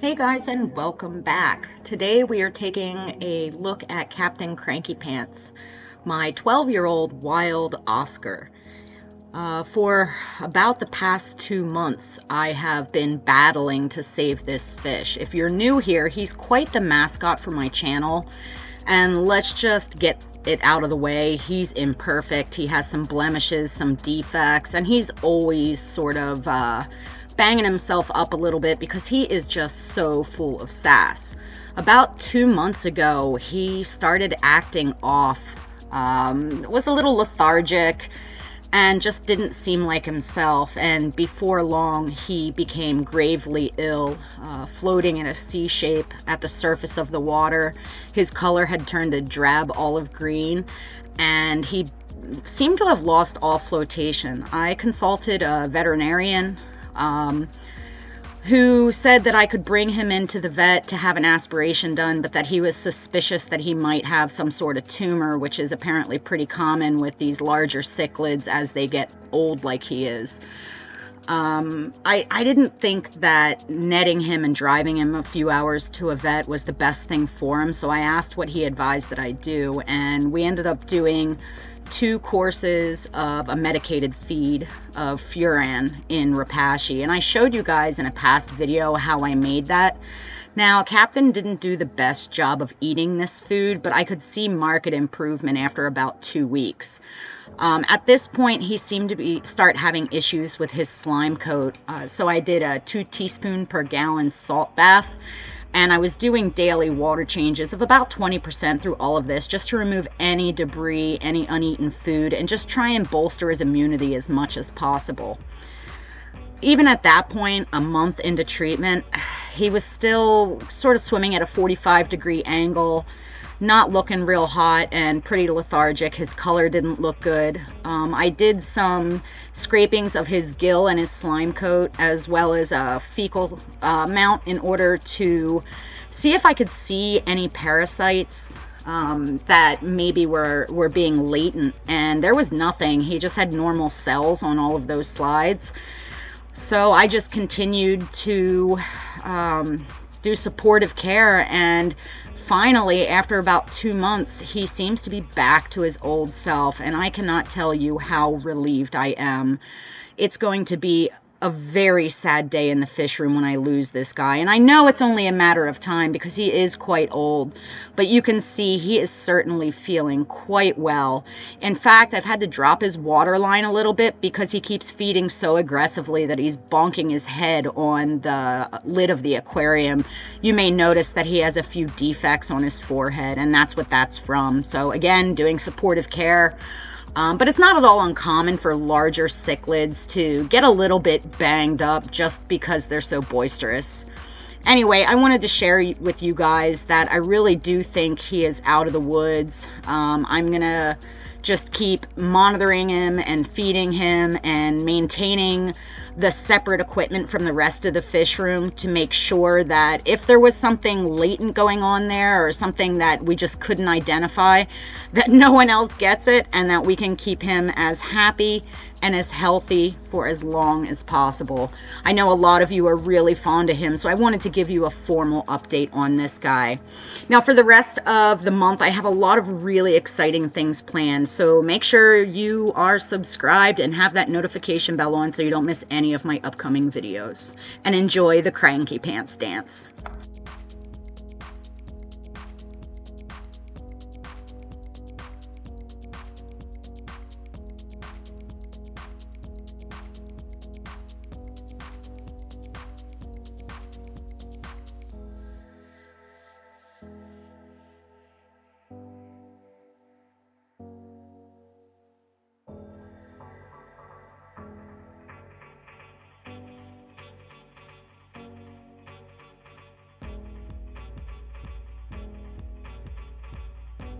Hey guys, and welcome back. Today we are taking a look at Captain Crankypants, my 12-year-old wild Oscar. For about the past 2 months, I have been battling to save this fish. If you're new here, he's quite the mascot for my channel, and let's just get it out of the way. He's imperfect, he has some blemishes, some defects, and he's always sort of banging himself up a little bit because he is just so full of sass. About 2 months ago, he started acting off, was a little lethargic, and just didn't seem like himself. And before long, he became gravely ill, floating in a C shape at the surface of the water. His color had turned a drab olive green, and he seemed to have lost all flotation. I consulted a veterinarian who said that I could bring him into the vet to have an aspiration done, but that he was suspicious that he might have some sort of tumor, which is apparently pretty common with these larger cichlids as they get old like he is. I didn't think that netting him and driving him a few hours to a vet was the best thing for him, so I asked what he advised that I do, and we ended up doing 2 courses of a medicated feed of furan in Repashy, and I showed you guys in a past video how I made that. Now, Captain didn't do the best job of eating this food, but I could see marked improvement after about 2 weeks. At this point, he seemed to start having issues with his slime coat, so I did a 2 teaspoon per gallon salt bath, and I was doing daily water changes of about 20% through all of this, just to remove any debris, any uneaten food, and just try and bolster his immunity as much as possible. Even at that point, a month into treatment, he was still sort of swimming at a 45-degree angle, not looking real hot, and pretty lethargic. His color didn't look good. I did some scrapings of his gill and his slime coat, as well as a fecal mount, in order to see if I could see any parasites that maybe were being latent, and there was nothing. He just had normal cells on all of those slides. So I just continued to do supportive care, and finally, after about 2 months, he seems to be back to his old self, and I cannot tell you how relieved I am. It's going to be a very sad day in the fish room when I lose this guy, and I know it's only a matter of time because he is quite old, but you can see he is certainly feeling quite well. In fact, I've had to drop his water line a little bit because he keeps feeding so aggressively that he's bonking his head on the lid of the aquarium. You may notice that he has a few defects on his forehead, and that's what that's from. So again, doing supportive care. But it's not at all uncommon for larger cichlids to get a little bit banged up just because they're so boisterous. Anyway, I wanted to share with you guys that I really do think he is out of the woods. I'm going to just keep monitoring him and feeding him and maintaining the separate equipment from the rest of the fish room to make sure that if there was something latent going on there or something that we just couldn't identify, that no one else gets it, and that we can keep him as happy and as healthy for as long as possible. I know a lot of you are really fond of him, so I wanted to give you a formal update on this guy. Now, for the rest of the month, I have a lot of really exciting things planned, so make sure you are subscribed and have that notification bell on so you don't miss any of my upcoming videos. And enjoy the Crankypants dance.